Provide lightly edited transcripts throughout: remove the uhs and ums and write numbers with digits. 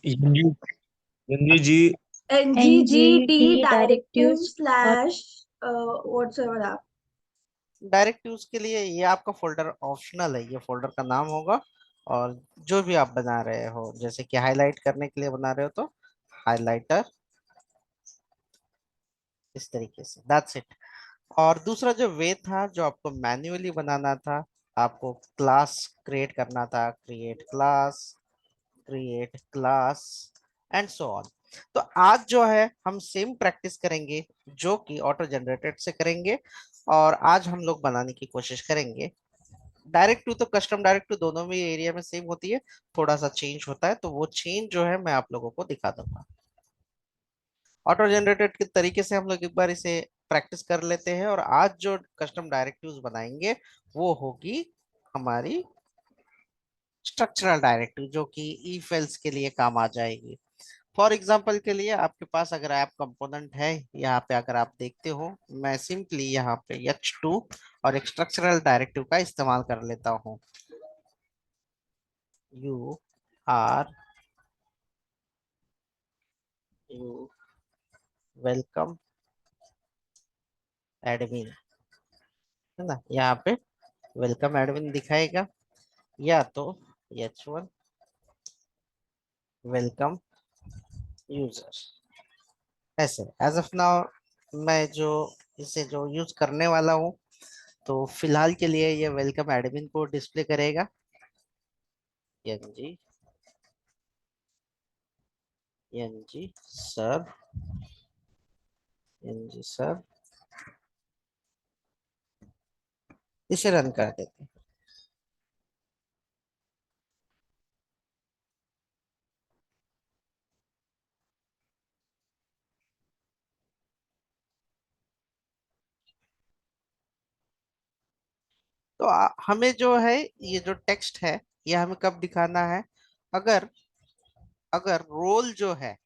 NG NG ngd directive directive और whatsoever app. Direct use के लिए ये आपका फोल्डर ऑप्शनल है, ये फोल्डर का नाम होगा। और जो भी आप बना रहे हो, जैसे कि हाईलाइट करने के लिए बना रहे हो तो हाइलाइटर, इस तरीके से, दैट्स इट। और दूसरा जो वे था, जो आपको मैन्युअली बनाना था, आपको क्लास क्रिएट करना था, create class and so on. तो आज जो है हम सेम प्रैक्टिस करेंगे जो कि ऑटो जनरेटेड से करेंगे। और आज हम लोग बनाने की कोशिश करेंगे डायरेक्ट टू। तो कस्टम डायरेक्ट टू दोनों में एरिया में सेम होती है, थोड़ा सा चेंज होता है, तो वो चेंज जो है मैं आप लोगों को दिखा दूंगा। ऑटो जनरेटेड के तरीके से हम लोग एक बार इसे प्रैक्टिस कर लेते हैं। और आज जो कस्टम डायरेक्टिव्स बनाएंगे वो होगी हमारी स्ट्रक्चरल डायरेक्टिव, जो कि इफ एल्स के लिए काम आ जाएगी। फॉर एग्जाम्पल के लिए आपके पास अगर ऐप कंपोनेंट है, यहाँ पे अगर आप देखते हो, मैं सिंपली यहाँ पे h2 और एक स्ट्रक्चरल डायरेक्टिव का इस्तेमाल कर लेता हूँ। You are you welcome admin, है ना। यहाँ पे वेलकम एडमिन दिखाएगा, या तो h1 वेलकम यूजर, ऐसे। एज ऑफ नाउ मैं जो इसे जो यूज करने वाला हूँ, तो फिलहाल के लिए ये वेलकम एडमिन को डिस्प्ले करेगा। NG NG sir, NG sir, इसे रन कर देते हैं। तो हमें जो है ये जो टेक्स्ट है, ये हमें कब दिखाना है? अगर अगर रोल जो है,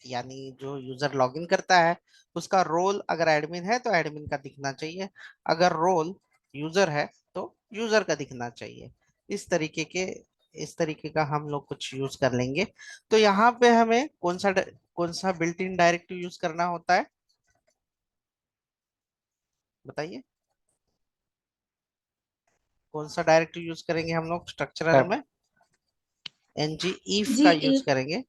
यानी जो यूजर लॉगिन करता है, उसका रोल अगर एडमिन है तो एडमिन का दिखना चाहिए, अगर रोल यूजर है तो यूजर का दिखना चाहिए। इस तरीके के इस तरीके का हम लोग कुछ यूज कर लेंगे। तो यहाँ पे हमें कौन सा बिल्ट इन डायरेक्टिव यूज करना होता है, बताइए। कौन सा डायरेक्टिव यूज करेंगे हम लोग स्ट्रक्चरल में? एनजी इफ का यूज G करेंगे।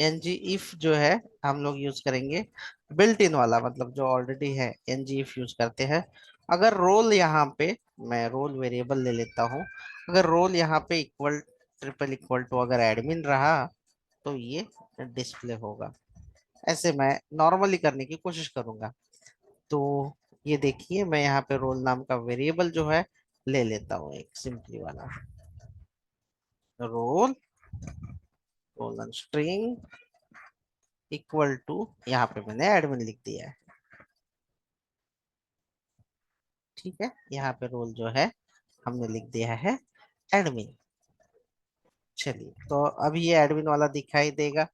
एनजी इफ जो है हम लोग यूज करेंगे बिल्ट इन वाला, मतलब जो ऑलरेडी है एनजी इफ यूज करते हैं। अगर रोल यहाँ पे, मैं रोल वेरिएबल ले लेता हूँ, अगर रोल यहाँ पे इक्वल ट्रिपल इक्वल टू अगर एडमिन रहा तो ये डिस्प्ले होगा। ऐसे मैं नॉर्मली करने की कोशिश करूंगा। तो ये देखिए, मैं यहाँ पे रोल नाम का वेरिएबल जो है ले लेता हूँ, एक सिंपली वाला role, role string equal to, यहाँ पे मैंने एडमिन लिख दिया है। ठीक है, यहाँ पे रोल जो है हमने लिख दिया है एडमिन। चलिए, तो अभी ये एडमिन वाला दिखाई देगा,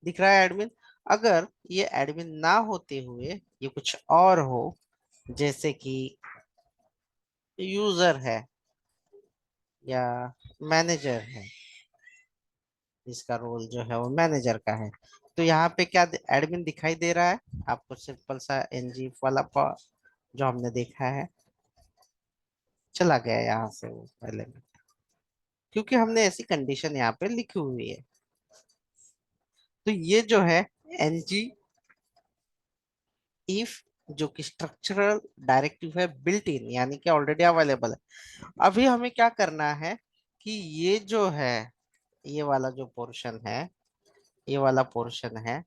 दिख रहा है एडमिन। अगर ये एडमिन ना होते हुए ये कुछ और हो, जैसे कि यूजर है या मैनेजर है, इसका रोल जो है वो मैनेजर का है, तो यहाँ पे क्या एडमिन दिखाई दे रहा है आपको? सिंपल सा एनजी वाला जो हमने देखा है, चला गया यहाँ से वो पहले में, क्योंकि हमने ऐसी कंडीशन यहाँ पे लिखी हुई है। तो ये जो है एनजी इफ, जो कि स्ट्रक्चरल डायरेक्टिव है बिल्ट इन, यानी कि ऑलरेडी अवेलेबल है। अभी हमें क्या करना है कि ये जो है, ये वाला जो पोर्शन है, ये वाला पोर्शन है,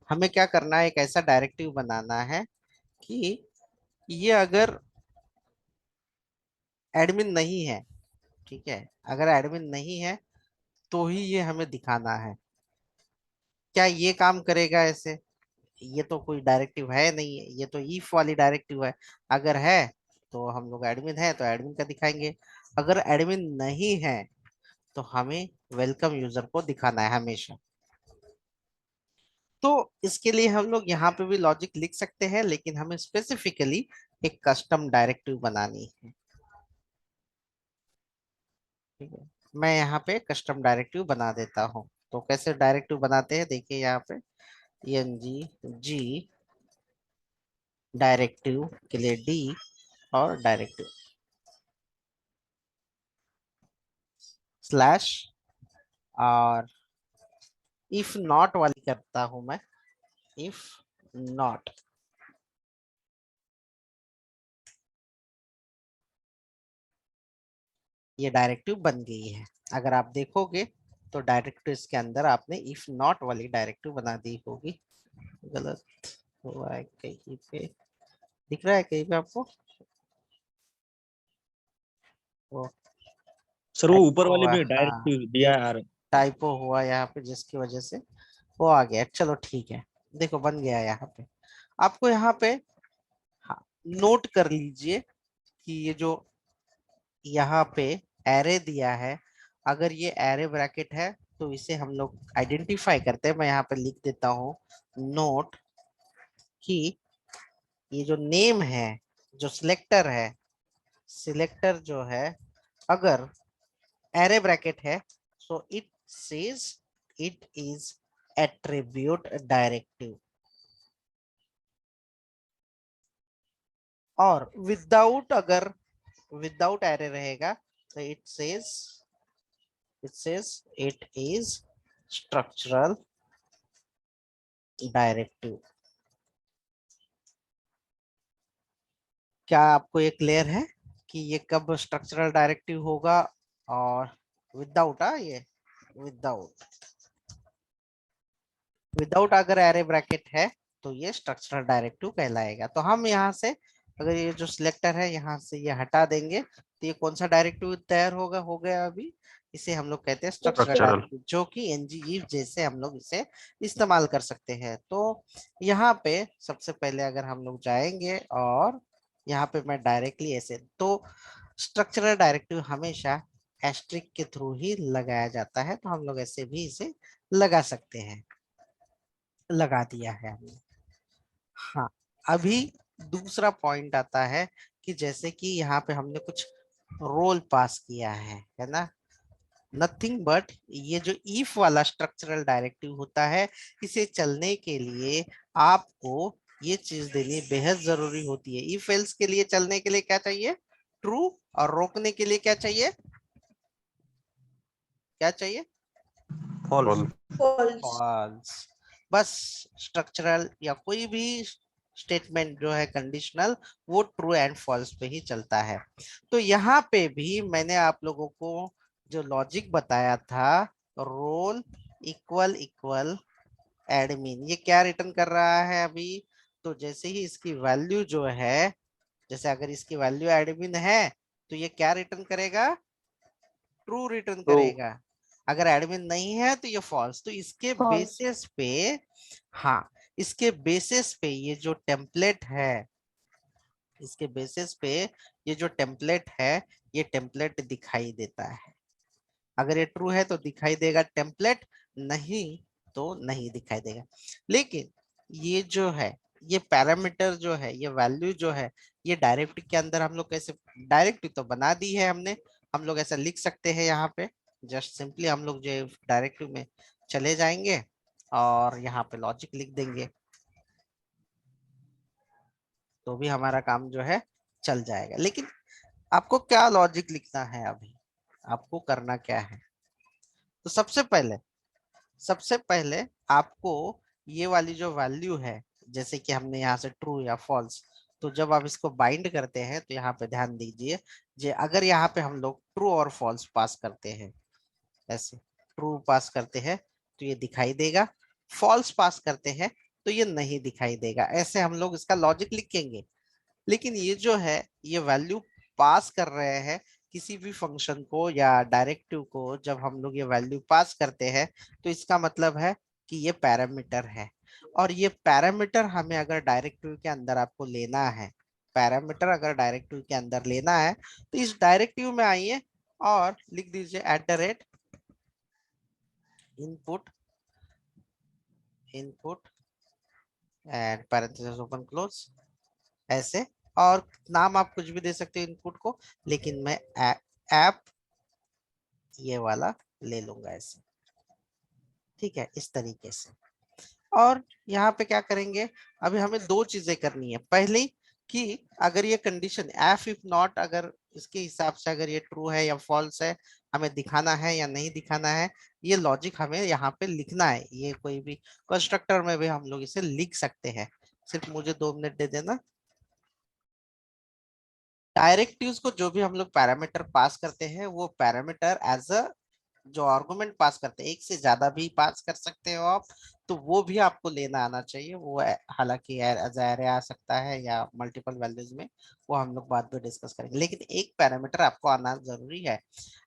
हमें क्या करना है, एक ऐसा डायरेक्टिव बनाना है कि ये अगर एडमिन नहीं है, ठीक है, अगर एडमिन नहीं है तो ही ये हमें दिखाना है। क्या ये काम करेगा ऐसे? ये तो कोई डायरेक्टिव है नहीं है, ये तो ईफ वाली डायरेक्टिव है। अगर है तो हम लोग एडमिन है तो एडमिन का दिखाएंगे, अगर एडमिन नहीं है तो हमें वेलकम यूजर को दिखाना है हमेशा। तो इसके लिए हम लोग यहाँ पे भी लॉजिक लिख सकते हैं, लेकिन हमें स्पेसिफिकली एक कस्टम डायरेक्टिव बनानी है। ठीक है, मैं यहाँ पे कस्टम डायरेक्टिव बना देता हूँ। तो कैसे डायरेक्टिव बनाते हैं देखिए यहाँ पे, ng डायरेक्टिव के लिए डी और डायरेक्टिव स्लैश, और इफ नॉट वाली करता हूं मैं, इफ नॉट। ये डायरेक्टिव बन गई है। अगर आप देखोगे तो डायरेक्टिव इसके अंदर आपने इफ नॉट वाली डायरेक्टिव बना दी होगी। गलत हुआ है कहीं पे, दिख रहा है कहीं पे आपको? वो सर वो ऊपर टाइपो वाले हुआ, में हाँ, डायरेक्ट दिया है यार। टाइपो हुआ यहाँ पे जिसकी वजह से वो आ गया। चलो ठीक है, देखो बन गया यहाँ पे। आपको यहाँ पे, हाँ, नोट कर लीजिए कि ये जो यहाँ पे एरे दिया है, अगर ये एरे ब्रैकेट है तो इसे हम लोग आइडेंटिफाई करते हैं। मैं यहाँ पे लिख देता हूँ नोट कि ये जो नेम है, जो सिलेक्टर है, सिलेक्टर जो है अगर एरे ब्रैकेट है, so it says it is attribute directive. और विदाउट, अगर विदाउट एरे रहेगा तो it says it is structural directive. क्या आपको ये क्लियर है कि ये कब स्ट्रक्चरल डायरेक्टिव होगा? और विदाउट, ये विदाउट, विदाउट अगर एरे ब्रैकेट है तो ये स्ट्रक्चरल डायरेक्टिव कहलाएगा। तो हम यहाँ से, अगर ये जो सिलेक्टर है यहाँ से ये हटा देंगे तो ये कौन सा डायरेक्टिव तैयार होगा, हो गया अभी। इसे हम लोग कहते हैं स्ट्रक्चरल स्ट्रक्चरल। डायरेक्टिव, जो कि ngif जैसे हम लोग इसे इस्तेमाल कर सकते हैं। तो यहाँ पे सबसे पहले अगर हम लोग जाएंगे और यहाँ पे मैं डायरेक्टली ऐसे, तो स्ट्रक्चरल डायरेक्टिव हमेशा एस्ट्रिक के थ्रू ही लगाया जाता है, तो हम लोग ऐसे भी इसे लगा सकते हैं। लगा दिया है हमने। हाँ, अभी दूसरा पॉइंट आता है कि जैसे कि यहाँ पे हमने कुछ रोल पास किया है ना, नथिंग बट ये जो इफ वाला स्ट्रक्चरल डायरेक्टिव होता है, इसे चलने के लिए आपको ये चीज देनी बेहद जरूरी होती है। इफ एल्स के लिए चलने के लिए क्या चाहिए? ट्रू। और रोकने के लिए क्या चाहिए? क्या चाहिए? फॉल्स। false. फॉल्स। बस स्ट्रक्चरल या कोई भी स्टेटमेंट जो है कंडीशनल, वो ट्रू एंड फॉल्स पे ही चलता है। तो यहाँ पे भी मैंने आप लोगों को जो लॉजिक बताया था, रोल इक्वल इक्वल एडमिन, ये क्या रिटर्न कर रहा है अभी? तो जैसे ही इसकी वैल्यू जो है, जैसे अगर इसकी वैल्यू एडमिन है तो ये क्या रिटर्न करेगा? True return true. करेगा। अगर एडमिन नहीं है तो ये फॉल्स। तो इसके False. बेसिस पे, हाँ, इसके बेसिस पे ये जो टेम्पलेट है, इसके बेसिस पे ये जो टेम्पलेट है, ये टेम्पलेट दिखाई देता है। अगर ये ट्रू है तो दिखाई देगा टेम्पलेट, नहीं तो नहीं दिखाई देगा। लेकिन ये जो है, ये पैरामीटर जो है, ये वैल्यू जो है, ये डायरेक्टिव के अंदर हम लोग कैसे, डायरेक्टिव तो बना दी है हमने, हम लोग ऐसा लिख सकते हैं यहाँ पे। जस्ट सिंपली हम लोग जो डायरेक्टिव में चले जाएंगे और यहाँ पे लॉजिक लिख देंगे, तो भी हमारा काम जो है चल जाएगा। लेकिन आपको क्या लॉजिक लिखना है अभी, आपको करना क्या है? तो सबसे पहले आपको ये वाली जो वैल्यू है, जैसे कि हमने यहाँ से ट्रू या फॉल्स, तो जब आप इसको बाइंड करते हैं तो यहाँ पे ध्यान दीजिए, जे अगर यहाँ पे हम लोग ट्रू और फॉल्स पास करते हैं, ऐसे ट्रू पास करते हैं तो ये दिखाई देगा, फॉल्स पास करते हैं तो ये नहीं दिखाई देगा। ऐसे हम लोग इसका लॉजिक लिखेंगे। लेकिन ये जो है, ये वैल्यू पास कर रहे हैं किसी भी फंक्शन को या डायरेक्टिव को, जब हम लोग ये वैल्यू पास करते हैं तो इसका मतलब है कि ये पैरामीटर है। और ये पैरामीटर हमें अगर डायरेक्टिव के अंदर आपको लेना है, पैरामीटर अगर डायरेक्टिव के अंदर लेना है तो इस डायरेक्टिव में आइए और लिख दीजिए @input input and parenthesis open close, ऐसे। और नाम आप कुछ भी दे सकते हो इनपुट को, लेकिन मैं ऐप ये वाला ले लूंगा ऐसे, ठीक है, इस तरीके से। और यहाँ पे क्या करेंगे, अभी हमें दो चीजें करनी है। पहली कि अगर ये कंडीशन एफ इफ नॉट, अगर इसके हिसाब से अगर ये ट्रू है या फॉल्स है, हमें दिखाना है या नहीं दिखाना है, ये लॉजिक हमें यहाँ पे लिखना है। ये कोई भी कंस्ट्रक्टर में भी हम लोग इसे लिख सकते हैं। सिर्फ मुझे 2 मिनट दे देना। डायरेक्टिव्स को जो भी हम लोग पैरामीटर पास करते हैं, वो पैरामीटर एज अ जो आर्गुमेंट पास करते हैं, एक से ज्यादा भी पास कर सकते हो आप, तो वो भी आपको लेना आना चाहिए। वो हालांकि एज अरे आ सकता है या मल्टीपल वैल्यूज में, वो हम लोग बाद में डिस्कस करेंगे, लेकिन एक पैरामीटर आपको आना जरूरी है।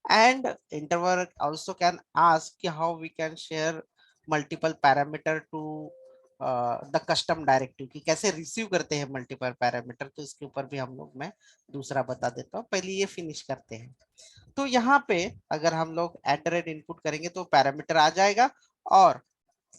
And interval also can ask how we can share multiple parameter to the custom directive, की कैसे रिसीव करते हैं मल्टीपल पैरामीटर, तो इसके ऊपर भी हम लोग मैं दूसरा बता देता हूँ। पहले ये फिनिश करते हैं। तो यहाँ पे अगर हम लोग @ इनपुट करेंगे तो पैरामीटर आ जाएगा, और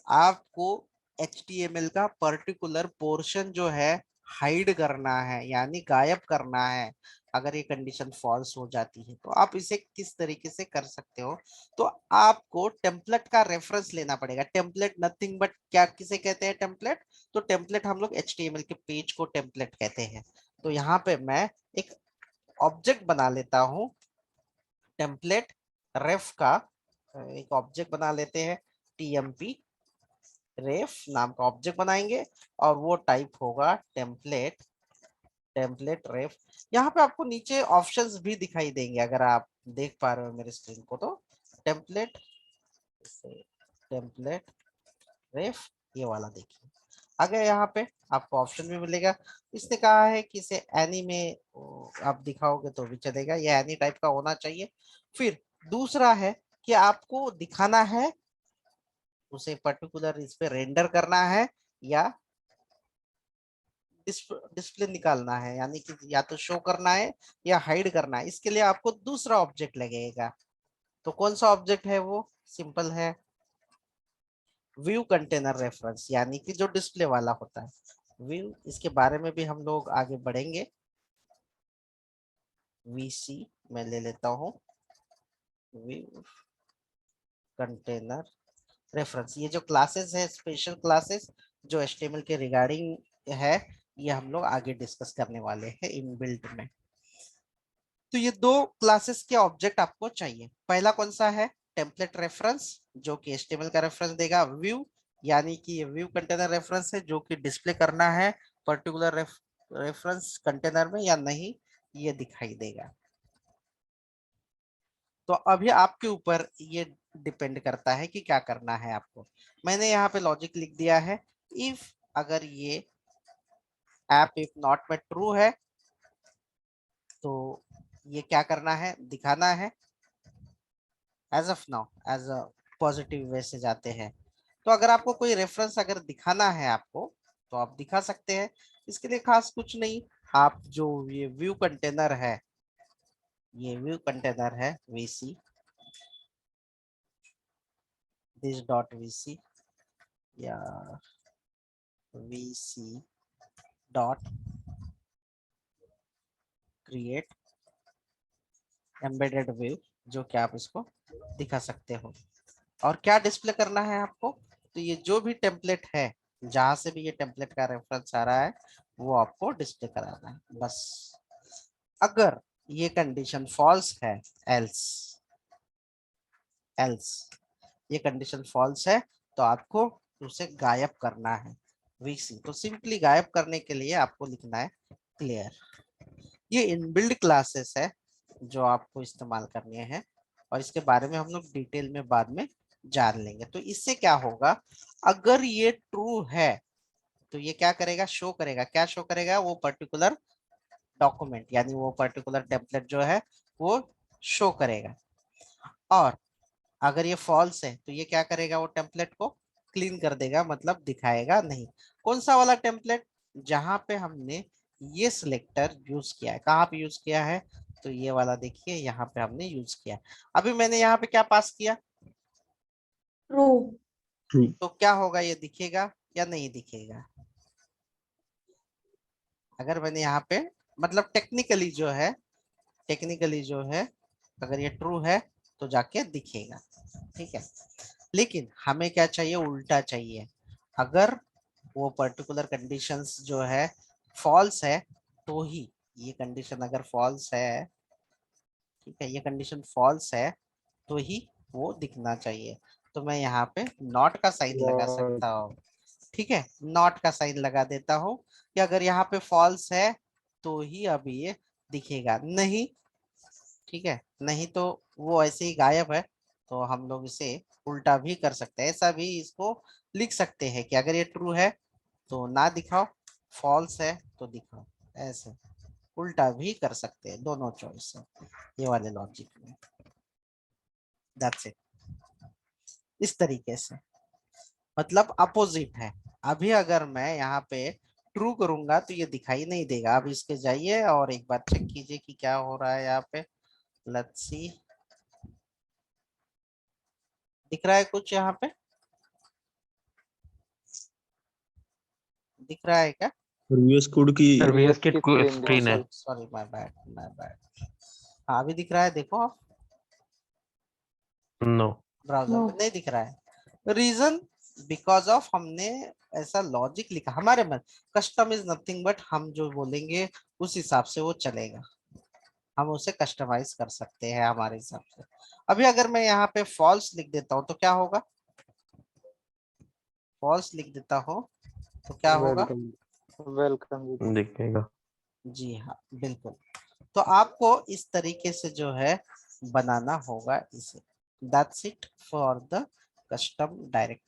आपको HTML का पर्टिकुलर पोर्शन जो है हाइड करना है, यानी गायब करना है। अगर ये कंडीशन फॉल्स हो जाती है तो आप इसे किस तरीके से कर सकते हो, तो आपको टेम्पलेट का रेफरेंस लेना पड़ेगा। टेम्पलेट नथिंग बट क्या किसे कहते हैं टेम्पलेट, तो टेम्पलेट हम लोग HTML के पेज को टेम्पलेट कहते हैं। तो यहाँ पे मैं एक ऑब्जेक्ट बना लेता हूँ टेम्पलेट रेफ का, एक ऑब्जेक्ट बना लेते हैं, TMP रेफ नाम का ऑब्जेक्ट बनाएंगे, और वो टाइप होगा टेम्पलेट, टेम्पलेट रेफ। यहाँ पे आपको नीचे ऑप्शंस भी दिखाई देंगे, अगर आप देख पा रहे हो मेरे स्क्रीन को, तो टेम्पलेट, टेम्पलेट रेफ, ये वाला देखिए। अगर यहाँ पे आपको ऑप्शन भी मिलेगा। इसने कहा है कि इसे एनी में आप दिखाओगे तो भी चलेगा, ये एनी टाइप का होना चाहिए। फिर दूसरा है कि आपको दिखाना है, उसे पर्टिकुलर इस पे रेंडर करना है, या डिस्प्ले निकालना है, यानी कि या तो शो करना है या हाइड करना है। इसके लिए आपको दूसरा ऑब्जेक्ट लगेगा। तो कौन सा ऑब्जेक्ट है वो, सिंपल है, व्यू कंटेनर रेफरेंस, यानी कि जो डिस्प्ले वाला होता है व्यू। इसके बारे में भी हम लोग आगे बढ़ेंगे। VC मैं ले लेता हूँ, व्यू कंटेनर रेफरेंस। ये जो क्लासेस है, स्पेशल क्लासेस जो HTML के रिगार्डिंग है, ये हम लोग आगे डिस्कस करने वाले हैं इनबिल्ट में। तो ये दो क्लासेस के ऑब्जेक्ट आपको चाहिए। पहला कौन सा है, टेम्पलेट रेफरेंस, जो कि HTML का रेफरेंस देगा। व्यू, यानी कि ये व्यू कंटेनर रेफरेंस है, जो कि डिस्प्ले करना है पर्टिकुलर रेफरेंस कंटेनर में या नहीं, ये दिखाई देगा। तो अभी आपके ऊपर ये डिपेंड करता है कि क्या करना है आपको। मैंने यहाँ पे लॉजिक लिख दिया है, इफ अगर ये ऐप इफ नॉट में ट्रू है, तो ये क्या करना है, दिखाना है। As of now as a positive way से जाते हैं। तो अगर आपको कोई रेफरेंस अगर दिखाना है आपको, तो आप दिखा सकते हैं। इसके लिए खास कुछ नहीं, आप जो ये व्यू कंटेनर है, ये व्यू कंटेनर है VC, दिस डॉट VC या VC dot create embedded view, जो कि आप इसको दिखा सकते हो। और क्या डिस्प्ले करना है आपको, तो ये जो भी टेम्पलेट है, जहां से भी ये टेम्पलेट का रेफरेंस आ रहा है, वो आपको डिस्प्ले कराना है बस। अगर ये कंडीशन फॉल्स है, एल्स एल्स ये कंडीशन फॉल्स है, तो आपको उसे गायब करना है। VC तो सिंपली गायब करने के लिए आपको लिखना है क्लियर। ये इनबिल्ड क्लासेस है जो आपको इस्तेमाल करने हैं, और इसके बारे में हम लोग डिटेल में बाद में जान लेंगे। तो इससे क्या होगा, अगर ये ट्रू है तो ये क्या करेगा, शो करेगा। क्या शो करेगा, वो पर्टिकुलर डॉक्यूमेंट, यानी वो पर्टिकुलर टेम्पलेट जो है वो शो करेगा। और अगर ये फॉल्स है तो ये क्या करेगा, वो टेम्पलेट को क्लीन कर देगा, मतलब दिखाएगा नहीं। कौन सा वाला टेम्पलेट, जहां पे हमने ये सिलेक्टर यूज किया है, कहाँ पे यूज किया है, तो ये वाला देखिए, यहाँ पे हमने यूज किया। अभी मैंने यहाँ पे क्या पास किया, ट्रू। तो क्या होगा, ये दिखेगा या नहीं दिखेगा। अगर मैंने यहाँ पे मतलब टेक्निकली जो है, टेक्निकली जो है, अगर ये ट्रू है तो जाके दिखेगा, ठीक है। लेकिन हमें क्या चाहिए, उल्टा चाहिए। अगर वो पर्टिकुलर कंडीशंस जो है फॉल्स है तो ही, ये कंडीशन अगर फॉल्स है, ठीक है, ये कंडीशन फॉल्स है तो ही वो दिखना चाहिए। तो मैं यहाँ पे नॉट का साइन लगा सकता हूँ, ठीक है, नॉट का साइन लगा देता हूँ कि अगर यहाँ पे फॉल्स है तो ही अभी ये दिखेगा, नहीं, ठीक है, नहीं तो वो ऐसे ही गायब है। तो हम लोग इसे उल्टा भी कर सकते हैं, ऐसा भी इसको लिख सकते हैं कि अगर ये ट्रू है तो ना दिखाओ, फॉल्स है तो दिखाओ, ऐसे उल्टा भी कर सकते हैं, दोनों चॉइस है ये वाले लॉजिक में। दैट्स इट, इस तरीके से, मतलब अपोजिट है। अभी अगर मैं यहाँ पे ट्रू करूंगा तो ये दिखाई नहीं देगा। अब इसके जाइए और एक बार चेक कीजिए कि क्या हो रहा है यहाँ पे। लेट्स सी, दिख रहा है कुछ यहाँ पे, दिख रहा है क्या? वीएस कोड की VS की स्क्रीन स्क्रीन है। Sorry, my bad, my bad. हाँ अभी दिख रहा है, देखो आप नो, ब्राउजर No. में नहीं दिख रहा है। रीजन बिकॉज ऑफ हमने ऐसा लॉजिक लिखा हमारे मन। कस्टम इज नथिंग बट हम जो बोलेंगे उस हिसाब से वो चलेगा, हम उसे कस्टमाइज कर सकते हैं हमारे हिसाब से। अभी अगर मैं यहाँ पे फॉल्स लिख देता हूँ तो क्या होगा, फॉल्स लिख देता हूँ तो क्या होगा? वेलकम। दिखेगा। जी हाँ बिल्कुल। तो आपको इस तरीके से जो है बनाना होगा इसे। That's it for the custom directive.